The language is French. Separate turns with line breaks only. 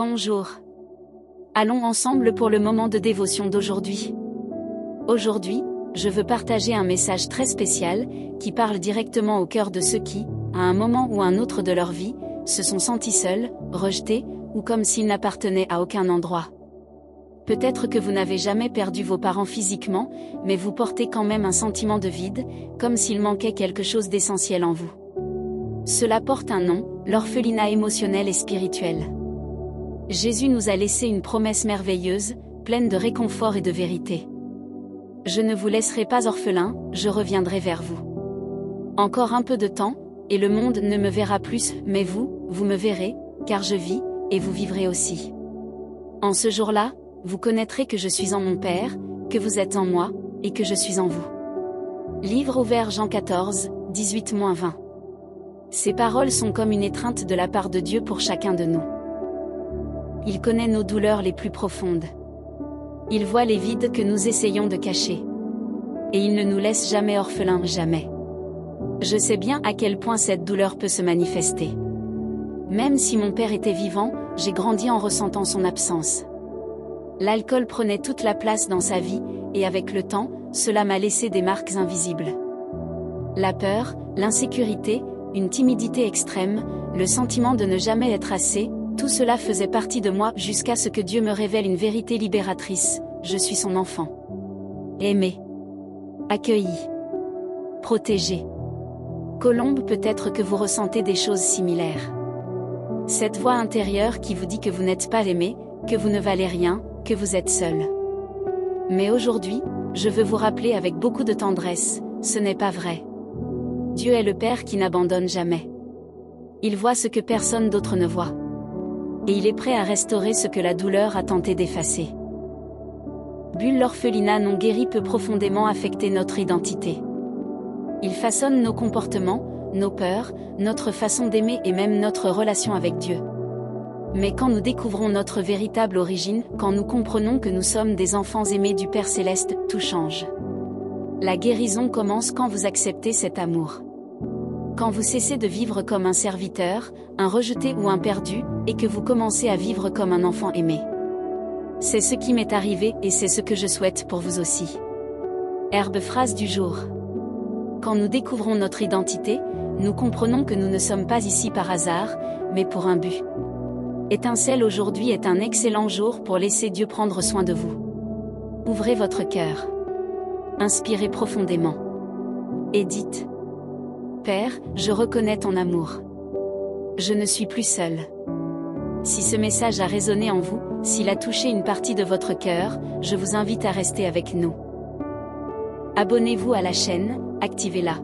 Bonjour. Allons ensemble pour le moment de dévotion d'aujourd'hui. Aujourd'hui, je veux partager un message très spécial, qui parle directement au cœur de ceux qui, à un moment ou un autre de leur vie, se sont sentis seuls, rejetés, ou comme s'ils n'appartenaient à aucun endroit. Peut-être que vous n'avez jamais perdu vos parents physiquement, mais vous portez quand même un sentiment de vide, comme s'il manquait quelque chose d'essentiel en vous. Cela porte un nom, l'orphelinat émotionnel et spirituel. Jésus nous a laissé une promesse merveilleuse, pleine de réconfort et de vérité. Je ne vous laisserai pas orphelin, je reviendrai vers vous. Encore un peu de temps, et le monde ne me verra plus, mais vous, vous me verrez, car je vis, et vous vivrez aussi. En ce jour-là, vous connaîtrez que je suis en mon Père, que vous êtes en moi, et que je suis en vous. Livre ouvert Jean 14, 18-20. Ces paroles sont comme une étreinte de la part de Dieu pour chacun de nous. Il connaît nos douleurs les plus profondes. Il voit les vides que nous essayons de cacher. Et il ne nous laisse jamais orphelins, jamais. Je sais bien à quel point cette douleur peut se manifester. Même si mon père était vivant, j'ai grandi en ressentant son absence. L'alcool prenait toute la place dans sa vie, et avec le temps, cela m'a laissé des marques invisibles. La peur, l'insécurité, une timidité extrême, le sentiment de ne jamais être assez, tout cela faisait partie de moi jusqu'à ce que Dieu me révèle une vérité libératrice: je suis son enfant. Aimé. Accueilli. Protégé. Colombe, peut-être que vous ressentez des choses similaires. Cette voix intérieure qui vous dit que vous n'êtes pas aimé, que vous ne valez rien, que vous êtes seul. Mais aujourd'hui, je veux vous rappeler avec beaucoup de tendresse, ce n'est pas vrai. Dieu est le Père qui n'abandonne jamais. Il voit ce que personne d'autre ne voit. Et il est prêt à restaurer ce que la douleur a tenté d'effacer. L'orphelinat non guéri peut profondément affecter notre identité. Il façonne nos comportements, nos peurs, notre façon d'aimer et même notre relation avec Dieu. Mais quand nous découvrons notre véritable origine, quand nous comprenons que nous sommes des enfants aimés du Père Céleste, tout change. La guérison commence quand vous acceptez cet amour. Quand vous cessez de vivre comme un serviteur, un rejeté ou un perdu, et que vous commencez à vivre comme un enfant aimé. C'est ce qui m'est arrivé et c'est ce que je souhaite pour vous aussi. Phrase du jour. Quand nous découvrons notre identité, nous comprenons que nous ne sommes pas ici par hasard, mais pour un but. Étincelle, aujourd'hui est un excellent jour pour laisser Dieu prendre soin de vous. Ouvrez votre cœur. Inspirez profondément. Et dites: Père, je reconnais ton amour. Je ne suis plus seul. Si ce message a résonné en vous, s'il a touché une partie de votre cœur, je vous invite à rester avec nous. Abonnez-vous à la chaîne, activez-la.